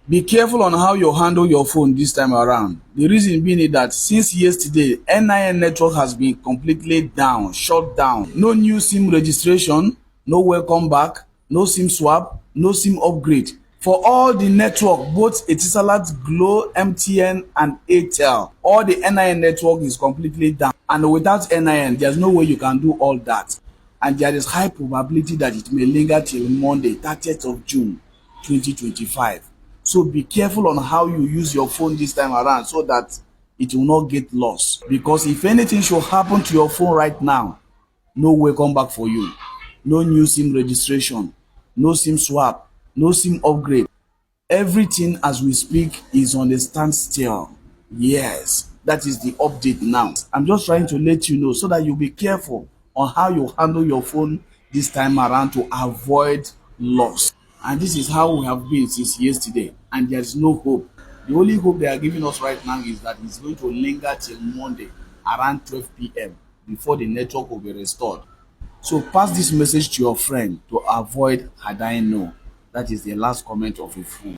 Be careful on how you handle your phone this time around. The reason being is that since yesterday, NIN network has been completely down, shut down. No new SIM registration, no welcome back, no SIM swap, no SIM upgrade. For all the network, both Etisalat, Glo, MTN and Airtel, all the NIN network is completely down. And without NIN, there's no way you can do all that. And there is high probability that it may linger till Monday, 30th of June, 2025. So be careful on how you use your phone this time around so that it will not get lost. Because if anything should happen to your phone right now, no welcome back for you. No new SIM registration, no SIM swap, no SIM upgrade. Everything as we speak is on a standstill. Yes, that is the update now. I'm just trying to let you know so that you be careful on how you handle your phone this time around to avoid loss. And this is how we have been since yesterday, and there is no hope. The only hope they are giving us right now is that it's going to linger till Monday around 12 p.m. before the network will be restored. So pass this message to your friend to avoid had I know. That is the last comment of a fool.